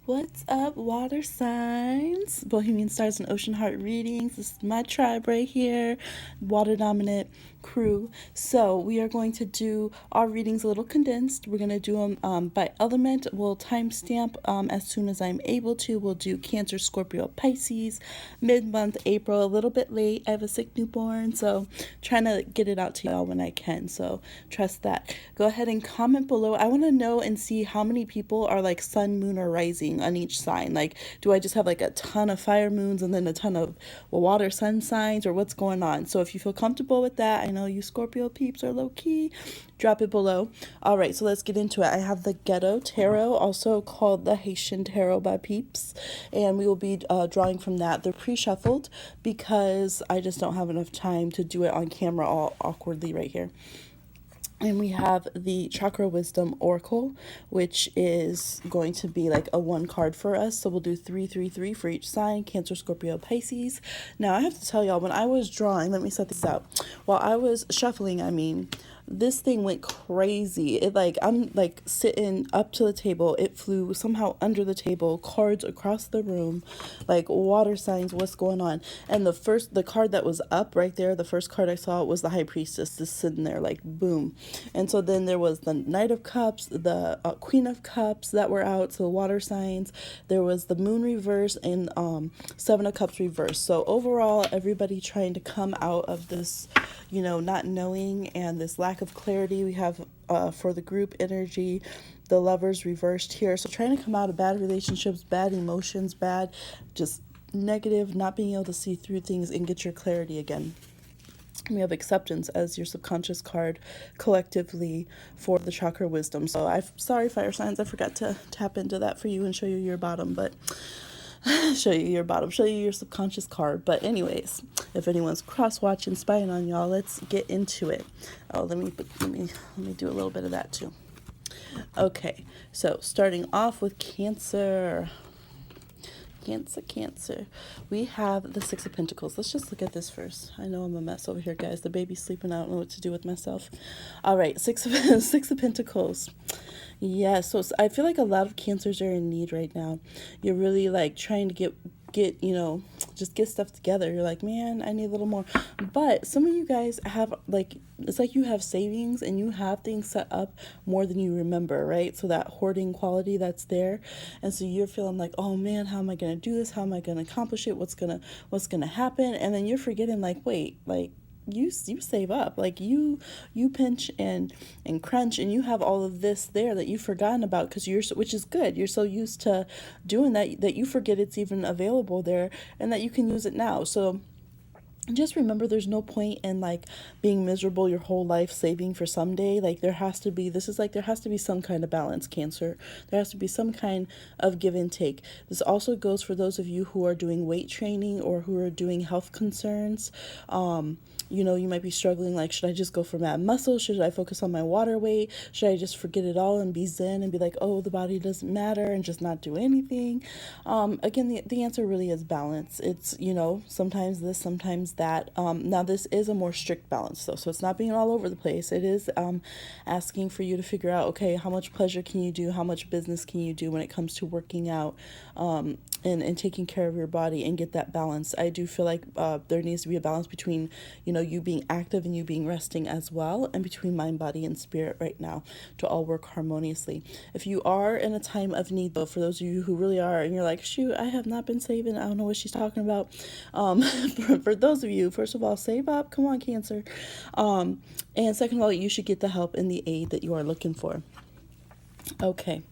What's up, water signs? Bohemian stars and ocean heart readings. This is my tribe right here, water dominant crew. So we are going to do our readings a little condensed. We're going to do them by element. We'll timestamp as soon as I'm able to. We'll do Cancer, Scorpio, Pisces, mid-month, April, a little bit late. I have a sick newborn, so trying to get it out to y'all when I can. So trust that. Go ahead and comment below. I want to know and see how many people are like sun, moon, or rising on each sign. Like, do I just have like a ton of fire moons and then a ton of water sun signs, or what's going on? So if you feel comfortable with that, I know you Scorpio peeps are low key, drop it below. All right, so let's get into it. I have the Ghetto Tarot, also called the Haitian Tarot by peeps, and we will be drawing from that. They're pre-shuffled because I just don't have enough time to do it on camera all awkwardly right here. And we have the Chakra Wisdom Oracle, which is going to be like a one card for us. So we'll do 333 for each sign: Cancer, Scorpio, Pisces. Now I have to tell y'all, when I was drawing, let me set this out. While I was shuffling, this thing went crazy. It like, I'm like sitting up to the table. It flew somehow under the table, cards across the room, like water signs, what's going on? And the card that was up right there, the first card I saw was the High Priestess, just sitting there like boom. And so then there was the Knight of Cups, the Queen of Cups that were out, so water signs. There was the Moon reverse and Seven of Cups reverse. So overall, everybody trying to come out of this, not knowing and this lack of clarity. We have for the group energy, the Lovers reversed here. So trying to come out of bad relationships, bad emotions, bad just negative, not being able to see through things and get your clarity again. We have Acceptance as your subconscious card collectively for the Chakra Wisdom. So I'm sorry, fire signs, I forgot to tap into that for you and show you your bottom, but show you your subconscious card. But anyways, if anyone's cross watching, spying on y'all, let's get into it. Oh, let me do a little bit of that too. Okay, so starting off with Cancer. Cancer. We have the Six of Pentacles. Let's just look at this first. I know I'm a mess over here, guys. The baby's sleeping. I don't know what to do with myself. All right, Six of Pentacles. Yeah, so I feel like a lot of Cancers are in need right now. You're really like trying to get just get stuff together. You're like, man, I need a little more. But some of you guys have like, it's like you have savings and you have things set up more than you remember, right? So that hoarding quality that's there. And so you're feeling like, oh man, how am I going to do this? How am I going to accomplish it? What's going to happen? And then you're forgetting like, wait, like, you save up, like you pinch and crunch, and you have all of this there that you've forgotten about, because which is good, you're so used to doing that you forget it's even available there and that you can use it now. So just remember, there's no point in like being miserable your whole life saving for someday. Like there has to be some kind of balance, Cancer. There has to be some kind of give and take. This also goes for those of you who are doing weight training or who are doing health concerns. You might be struggling, like, should I just go for mad muscle? Should I focus on my water weight? Should I just forget it all and be zen and be like, oh, the body doesn't matter, and just not do anything? Again, the answer really is balance. It's, sometimes this, sometimes that. Now, this is a more strict balance, though, so it's not being all over the place. It is asking for you to figure out, okay, how much pleasure can you do? How much business can you do when it comes to working out and taking care of your body, and get that balance? I do feel like there needs to be a balance between, you being active and you being resting as well, and between mind, body, and spirit right now, to all work harmoniously. If you are in a time of need, though, for those of you who really are, and you're like, shoot, I have not been saving, I don't know what she's talking about. For those of you, first of all, save up. Come on, Cancer. And second of all, you should get the help and the aid that you are looking for. Okay,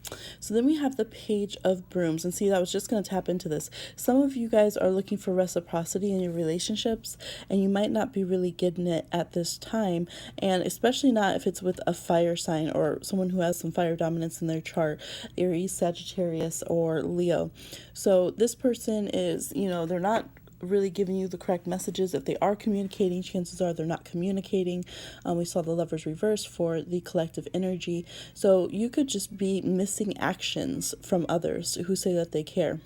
so then we have the Page of Brooms, and see, I was just going to tap into this. Some of you guys are looking for reciprocity in your relationships, and you might not be really getting it at this time, and especially not if it's with a fire sign or someone who has some fire dominance in their chart, Aries, Sagittarius, or Leo. So this person is, they're not really giving you the correct messages. If they are communicating, chances are they're not communicating. We saw the Lovers reverse for the collective energy. So you could just be missing actions from others who say that they care.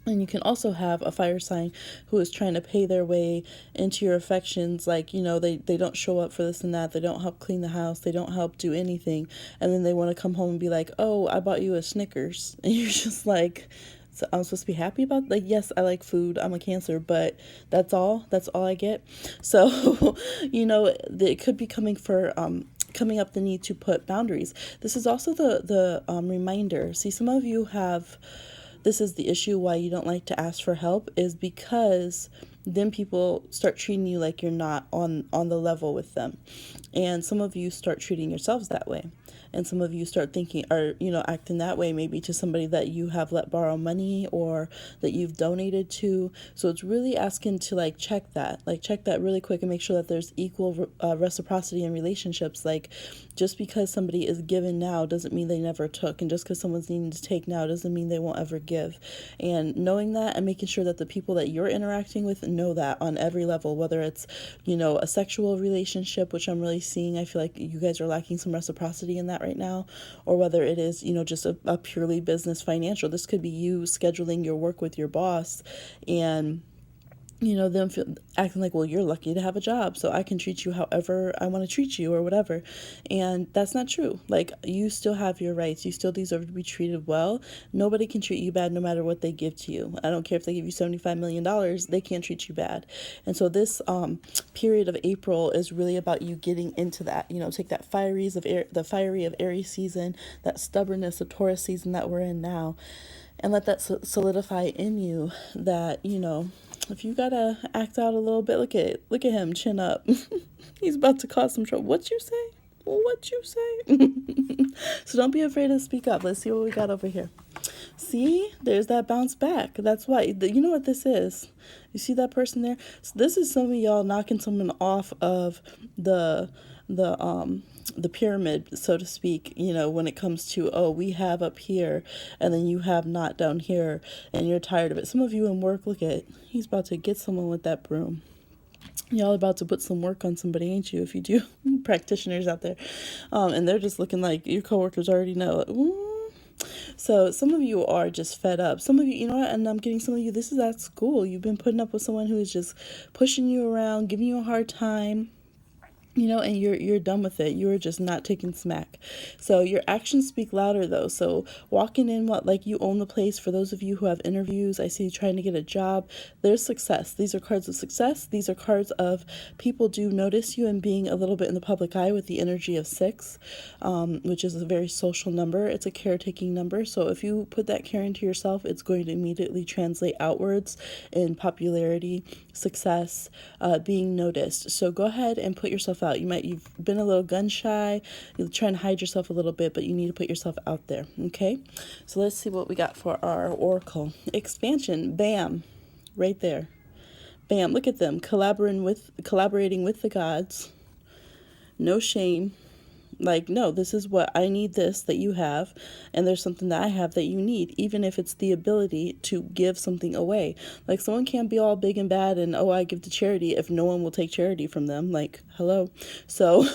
And you can also have a fire sign who is trying to pay their way into your affections. Like, they don't show up for this and that. They don't help clean the house. They don't help do anything. And then they want to come home and be like, oh, I bought you a Snickers. And you're just like, so I'm supposed to be happy about, like, yes, I like food. I'm a Cancer, but that's all I get. So, it could be coming up the need to put boundaries. This is also the reminder. See, some of you have, this is the issue why you don't like to ask for help, is because then people start treating you like you're not on the level with them. And some of you start treating yourselves that way. And some of you start thinking, or, acting that way maybe to somebody that you have let borrow money or that you've donated to. So it's really asking to check that really quick and make sure that there's equal reciprocity in relationships. Like, just because somebody is given now doesn't mean they never took. And just because someone's needing to take now doesn't mean they won't ever give. And knowing that and making sure that the people that you're interacting with know that on every level, whether it's, a sexual relationship, which I'm really seeing, I feel like you guys are lacking some reciprocity in that right now, or whether it is, just a purely business financial. This could be you scheduling your work with your boss and them acting like, well, you're lucky to have a job, so I can treat you however I want to treat you or whatever. And that's not true. Like, you still have your rights. You still deserve to be treated well. Nobody can treat you bad no matter what they give to you. I don't care if they give you $75 million, they can't treat you bad. And so this period of April is really about you getting into that. Take that the fiery of Aries season, that stubbornness of Taurus season that we're in now, and let that solidify in you that, if you gotta act out a little bit, look at him, chin up. He's about to cause some trouble. What you say? So don't be afraid to speak up. Let's see what we got over here. See, there's that bounce back. That's why, you know what this is? You see that person there? So this is some of y'all knocking someone off of the pyramid, so to speak, when it comes to, oh, we have up here and then you have not down here and you're tired of it. Some of you in work, look at, he's about to get someone with that broom. Y'all about to put some work on somebody, ain't you? If you do, practitioners out there. And they're just looking like your coworkers already know. So some of you are just fed up. Some of you, and I'm getting some of you, this is at school. You've been putting up with someone who is just pushing you around, giving you a hard time. And you're done with it. You're just not taking smack. So your actions speak louder, though. So walking in like you own the place. For those of you who have interviews, I see you trying to get a job. There's success. These are cards of success. These are cards of people do notice you and being a little bit in the public eye with the energy of 6, which is a very social number. It's a caretaking number. So if you put that care into yourself, it's going to immediately translate outwards in popularity, success, being noticed. So go ahead and put yourself out. You've been a little gun shy. You're trying to hide yourself a little bit, but you need to put yourself out there. Okay. So let's see what we got for our oracle. Expansion. Bam. Right there. Bam. Look at them collaborating with the gods. No shame. Like, no, this is what I need, this that you have, and there's something that I have that you need, even if it's the ability to give something away. Like, someone can't be all big and bad and, oh, I give to charity if no one will take charity from them. Like, hello. So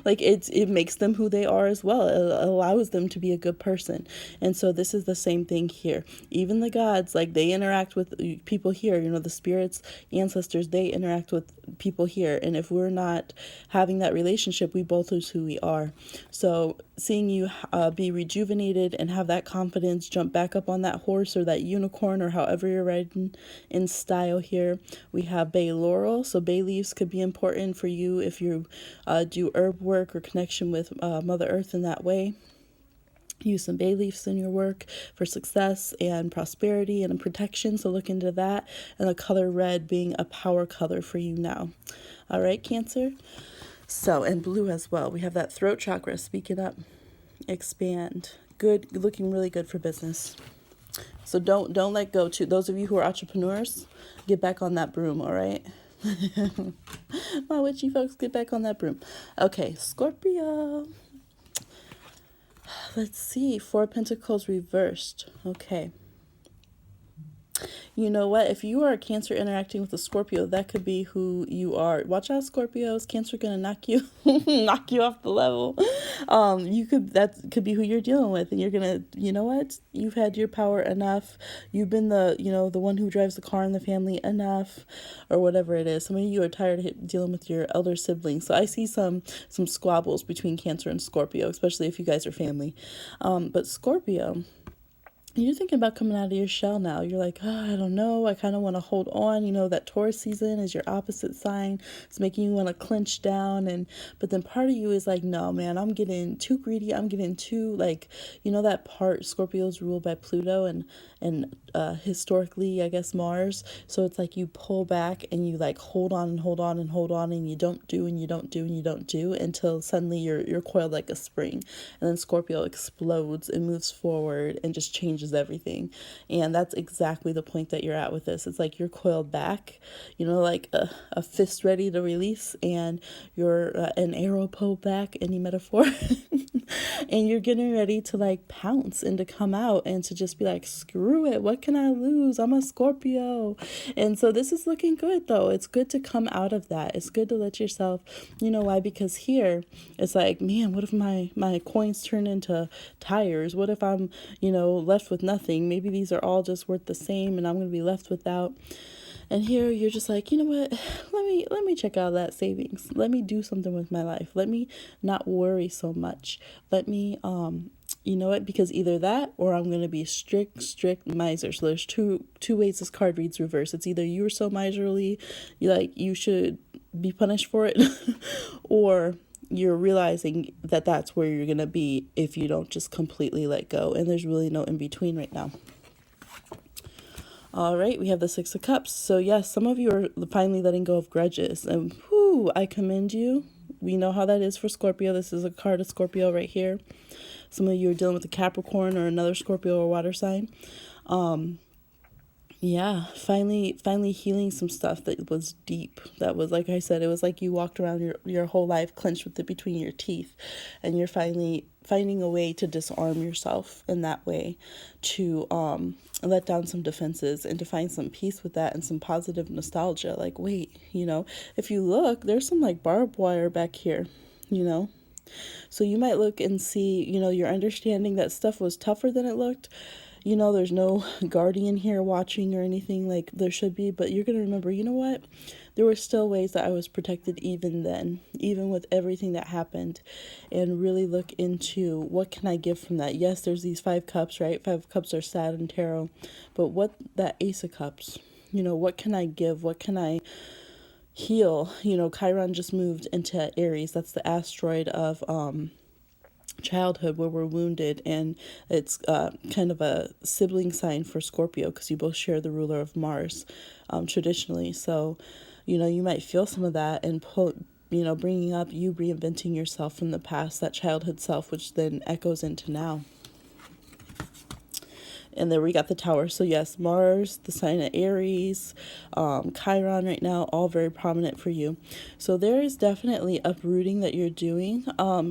like, it makes them who they are as well. It allows them to be a good person. And so this is the same thing here. Even the gods, like, they interact with people here, the spirits, ancestors, they interact with people here. And if we're not having that relationship, we both lose who we are. So seeing you be rejuvenated and have that confidence, jump back up on that horse or that unicorn or however you're riding in style here. We have bay laurel. So bay leaves could be important for you if you do herb work or connection with Mother Earth in that way. Use some bay leaves in your work for success and prosperity and protection. So look into that. And the color red being a power color for you now. All right, Cancer. So, and blue as well. We have that throat chakra, speaking up, expand. Good, looking really good for business. So don't let go. To those of you who are entrepreneurs, get back on that broom, all right? My witchy folks, get back on that broom. Okay, Scorpio. Let's see, 4 of Pentacles reversed. Okay. You know what? If you are a Cancer interacting with a Scorpio, that could be who you are. Watch out, Scorpios. Cancer gonna knock you, knock you off the level. That could be who you're dealing with, and you're gonna, you know what? You've had your power enough. You've been the one who drives the car in the family enough, or whatever it is. Some of you are tired of dealing with your elder siblings. So I see some squabbles between Cancer and Scorpio, especially if you guys are family. But Scorpio, you're thinking about coming out of your shell now. You're like, oh, I don't know. I kind of want to hold on. You know, that Taurus season is your opposite sign. It's making you want to clench down. But then part of you is like, no, man, I'm getting too greedy. I'm getting too, like, you know, that part, Scorpio's ruled by Pluto and historically, I guess, Mars. So it's like you pull back and you like hold on and hold on and hold on, and you don't do and you don't do and you don't do until suddenly you're coiled like a spring. And then Scorpio explodes and moves forward and just changes everything. And that's exactly the point that you're at with this. It's like you're coiled back, you know, like a fist ready to release, and you're an arrow pulled back, any metaphor. And you're getting ready to like pounce and to come out and to just be like, screw it, what can I lose? I'm a Scorpio. And so this is looking good though. It's good to come out of that. It's good to let yourself, you know why? Because here it's like, man, what if my coins turn into tires? What if I'm, left with nothing? Maybe these are all just worth the same and I'm going to be left without. And here you're just like, you know what? Let me check out that savings. Let me do something with my life. Let me not worry so much. Let me you know what? Because either that or I'm gonna be strict miser. So there's two ways this card reads reverse. It's either you were so miserly, you should be punished for it, or you're realizing that that's where you're gonna be if you don't just completely let go. And there's really no in between right now. All right, we have the Six of Cups. So yes, some of you are finally letting go of grudges, and whoo, I commend you. We know how that is for Scorpio. This is a card of Scorpio right here. Some of you are dealing with a Capricorn or another Scorpio or water sign. Yeah, finally healing some stuff that was deep. That was, like I said, it was like you walked around your whole life clenched with it between your teeth, and you're finally finding a way to disarm yourself in that way, to let down some defenses and to find some peace with that and some positive nostalgia. Like, wait, if you look, there's some like barbed wire back here, So you might look and see, you're understanding that stuff was tougher than it looked. There's no guardian here watching or anything like there should be, but you're going to remember, you know what? There were still ways that I was protected even then, even with everything that happened, and really look into what can I give from that. Yes, there's these 5 cups, right? 5 cups are sad in tarot, but what that Ace of Cups, what can I give? What can I heal? Chiron just moved into Aries. That's the asteroid of childhood where we're wounded, and it's kind of a sibling sign for Scorpio because you both share the ruler of Mars traditionally. So you might feel some of that and bringing up you reinventing yourself from the past, that childhood self, which then echoes into now. And then we got the Tower. So yes, Mars, the sign of Aries, Chiron right now, all very prominent for you. So there is definitely uprooting that you're doing.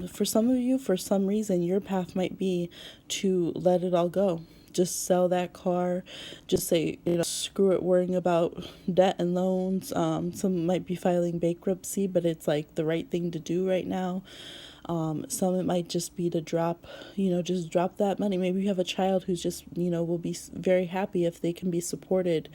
For some of you, for some reason, your path might be to let it all go. Just sell that car. Just say, screw it, worrying about debt and loans. Some might be filing bankruptcy, but it's like the right thing to do right now. Some it might just be to drop that money. Maybe you have a child who's just, will be very happy if they can be supported,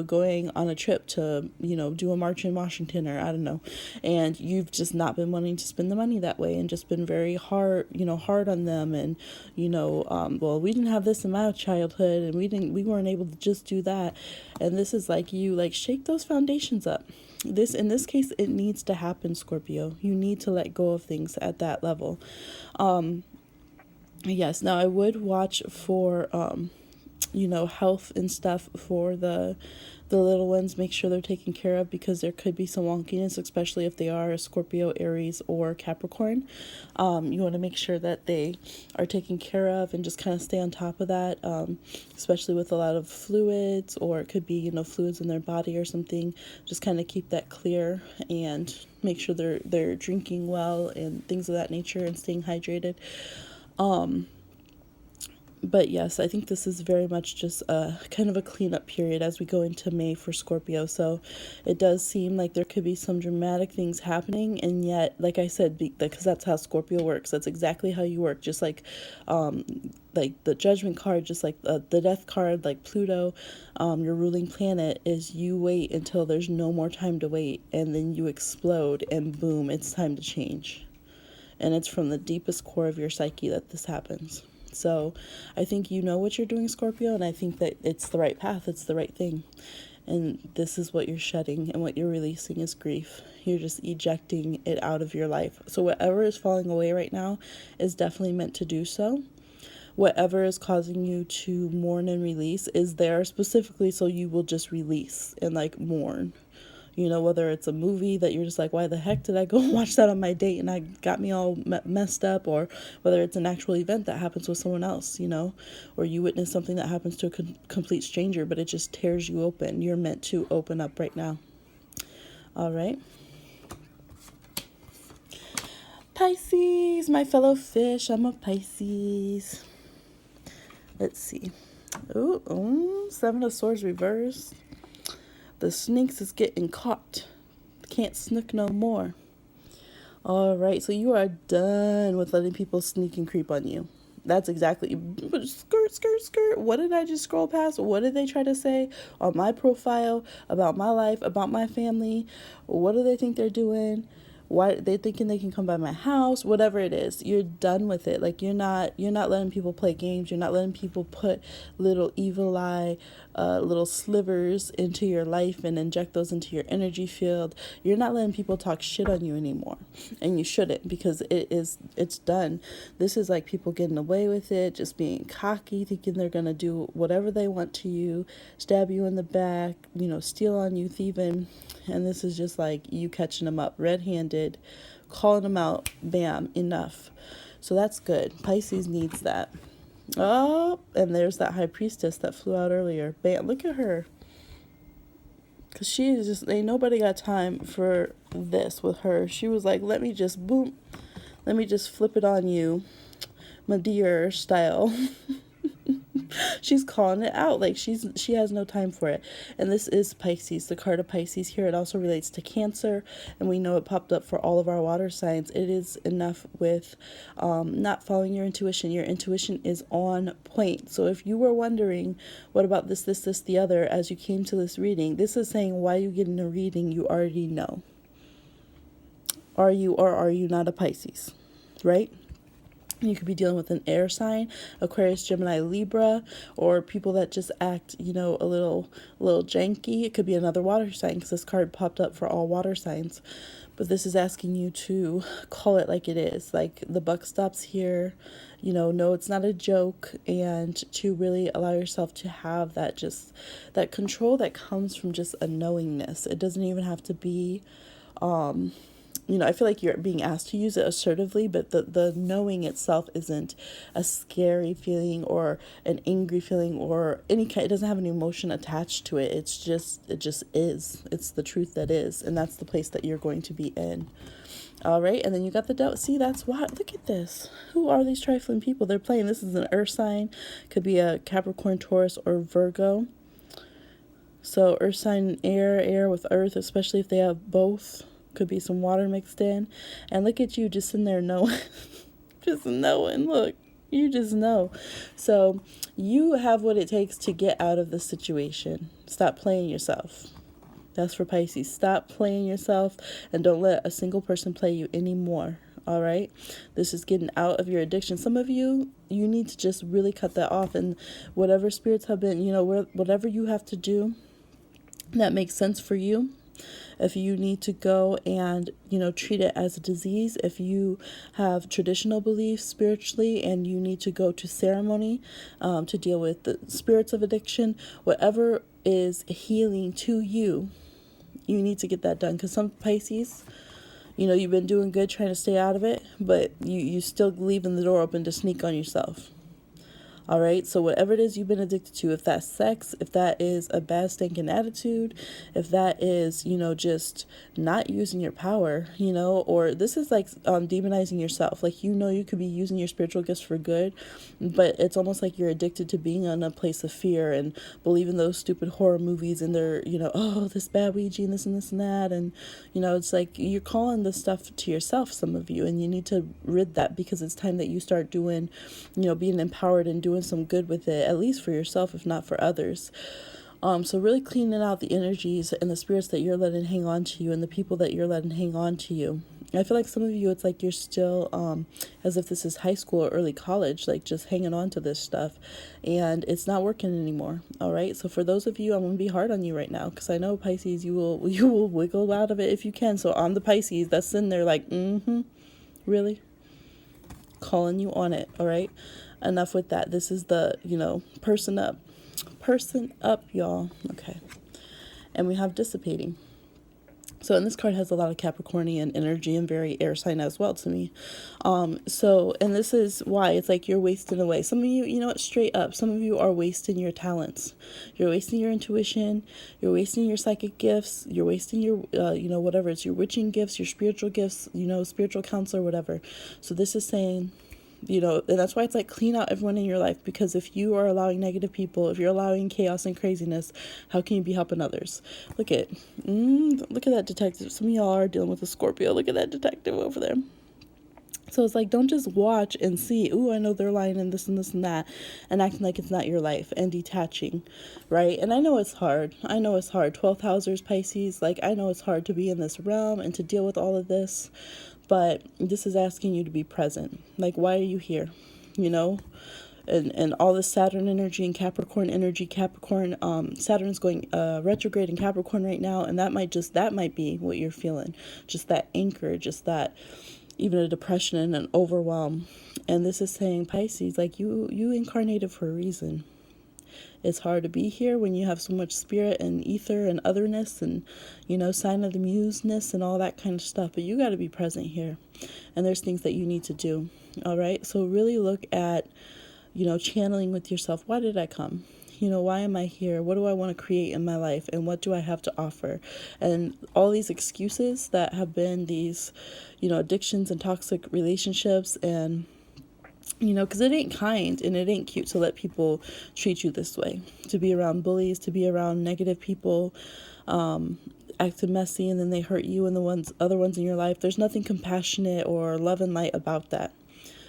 going on a trip to, do a march in Washington, or I don't know. And you've just not been wanting to spend the money that way and just been very hard on them. And, well, we didn't have this in my childhood and we weren't able to just do that. And this is like you shake those foundations up. In this case, it needs to happen, Scorpio. You need to let go of things at that level. Yes, now I would watch for, health and stuff for the little ones. Make sure they're taken care of, because there could be some wonkiness, especially if they are a Scorpio, Aries, or Capricorn. You want to make sure that they are taken care of and just kind of stay on top of that, especially with a lot of fluids, or it could be, fluids in their body or something. Just kind of keep that clear and make sure they're drinking well and things of that nature and staying hydrated. But yes, I think this is very much just a kind of a cleanup period as we go into May for Scorpio. So it does seem like there could be some dramatic things happening, and yet, like I said, because that's how Scorpio works. That's exactly how you work. Just like the Judgment card, just like the Death card, like Pluto, your ruling planet, is you wait until there's no more time to wait, and then you explode, and boom, it's time to change. And it's from the deepest core of your psyche that this happens. So I think you know what you're doing, Scorpio, and I think that it's the right path. It's the right thing. And this is what you're shedding, and what you're releasing is grief. You're just ejecting it out of your life. So whatever is falling away right now is definitely meant to do so. Whatever is causing you to mourn and release is there specifically so you will just release and like mourn. You know, whether it's a movie that you're just like, why the heck did I go watch that on my date and I got me all messed up, or whether it's an actual event that happens with someone else, you know, or you witness something that happens to a complete stranger, but it just tears you open. You're meant to open up right now. All right. Pisces, my fellow fish. I'm a Pisces. Let's see. Ooh, Seven of Swords reversed. The snakes is getting caught. Can't snook no more. All right, so you are done with letting people sneak and creep on you. That's exactly, skirt, skirt, skirt. What did I just scroll past? What did they try to say on my profile about my life, about my family? What do they think they're doing? Why are they thinking they can come by my house? Whatever it is, you're done with it. Like you're not letting people play games. You're not letting people put little evil eye, little slivers into your life and inject those into your energy field. You're not letting people talk shit on you anymore, and you shouldn't, because it's done. This is like people getting away with it, just being cocky, thinking they're gonna do whatever they want to you, stab you in the back, you know, steal on you, thieving. And this is just like you catching them up red-handed, calling them out, bam, enough. So that's good. Pisces needs that. Oh, and there's that High Priestess that flew out earlier. Bam, look at her. Because she is just, ain't nobody got time for this with her. She was like, let me just, boom, let me just flip it on you, Madeira style. She's calling it out, like she has no time for it. And this is Pisces, the card of Pisces here. It also relates to Cancer, and we know it popped up for all of our water signs. It is enough with not following your intuition. Your intuition is on point. So if you were wondering, what about this, the other, as you came to this reading, this is saying why you get in a reading you already know. Are you or are you not a Pisces, right? You could be dealing with an air sign, Aquarius, Gemini, Libra, or people that just act, you know, a little janky. It could be another water sign, because this card popped up for all water signs. But this is asking you to call it like it is. Like the buck stops here. You know, no, it's not a joke, and to really allow yourself to have that, just that control that comes from just a knowingness. It doesn't even have to be you know, I feel like you're being asked to use it assertively, but the knowing itself isn't a scary feeling or an angry feeling or any kind. It doesn't have an emotion attached to it. It just is. It's the truth that is, and that's the place that you're going to be in. All right, and then you got the doubt. See, that's why. Look at this. Who are these trifling people? They're playing. This is an earth sign. Could be a Capricorn, Taurus, or Virgo. So earth sign, air with earth, especially if they have both. Could be some water mixed in. And look at you just in there knowing. Just knowing. Look, you just know. So you have what it takes to get out of the situation. Stop playing yourself. That's for Pisces. Stop playing yourself, and don't let a single person play you anymore. All right? This is getting out of your addiction. Some of you need to just really cut that off. And whatever spirits have been, you know, whatever you have to do that makes sense for you. If you need to go and, you know, treat it as a disease, if you have traditional beliefs spiritually and you need to go to ceremony to deal with the spirits of addiction, whatever is healing to you, you need to get that done. Because some Pisces, you know, you've been doing good trying to stay out of it, but you still leaving the door open to sneak on yourself. All right, so whatever it is you've been addicted to, if that's sex, if that is a bad stinking attitude, if that is, you know, just not using your power, you know, or this is like demonizing yourself. Like, you know, you could be using your spiritual gifts for good, but it's almost like you're addicted to being in a place of fear and believing those stupid horror movies and they're, you know, oh, this bad Ouija and this and this and that. And, you know, it's like you're calling this stuff to yourself, some of you, and you need to rid that because it's time that you start doing, you know, being empowered and doing some good with it, at least for yourself, if not for others. So really cleaning out the energies and the spirits that you're letting hang on to you and the people that you're letting hang on to you. I feel like some of you, it's like you're still, as if this is high school or early college, like just hanging on to this stuff, and it's not working anymore. All right. So for those of you, I'm gonna be hard on you right now because I know Pisces, you will wiggle out of it if you can. So I'm the Pisces that's in there, like, really, calling you on it. All right. Enough with that. This is the, you know, person up, y'all. Okay. And we have dissipating. So, and this card has a lot of Capricornian energy and very air sign as well to me. So, and this is why it's like you're wasting away. Some of you, you know what, straight up, some of you are wasting your talents. You're wasting your intuition. You're wasting your psychic gifts. You're wasting your, you know, whatever. It's your witching gifts, your spiritual gifts, you know, spiritual counselor, whatever. So this is saying, you know, and that's why it's like clean out everyone in your life, because if you are allowing negative people, if you're allowing chaos and craziness, how can you be helping others? Look at that detective. Some of y'all are dealing with a Scorpio. Look at that detective over there. So it's like, don't just watch and see, ooh, I know they're lying and this and this and that, and acting like it's not your life and detaching, right? And I know it's hard. 12th housers, Pisces, like, I know it's hard to be in this realm and to deal with all of this, but this is asking you to be present. Like, why are you here? You know? And all this Saturn energy and Capricorn energy, Saturn's going retrograde in Capricorn right now, and that might be what you're feeling. Just that anchor, just that, even a depression and an overwhelm. And this is saying, Pisces, like, you incarnated for a reason. It's hard to be here when you have so much spirit and ether and otherness and, you know, sign of the museness and all that kind of stuff. But you got to be present here. And there's things that you need to do. All right. So really look at, you know, channeling with yourself. Why did I come? You know, why am I here? What do I want to create in my life? And what do I have to offer? And all these excuses that have been these, you know, addictions and toxic relationships, and, you know, because it ain't kind and it ain't cute to let people treat you this way, to be around bullies, to be around negative people, acting messy, and then they hurt you and the other ones in your life. There's nothing compassionate or love and light about that.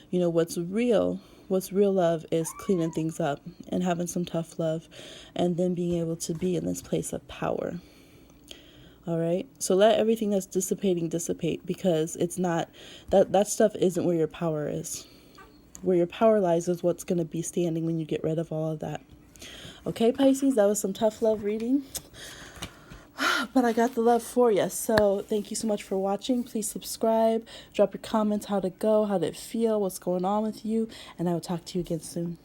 You know, what's real love is cleaning things up and having some tough love, and then being able to be in this place of power. All right. So let everything that's dissipating dissipate, because it's not that stuff isn't where your power is. Where your power lies is what's going to be standing when you get rid of all of that. Okay, Pisces, that was some tough love reading. But I got the love for you. So thank you so much for watching. Please subscribe. Drop your comments, how to go, how did it feel, what's going on with you. And I will talk to you again soon.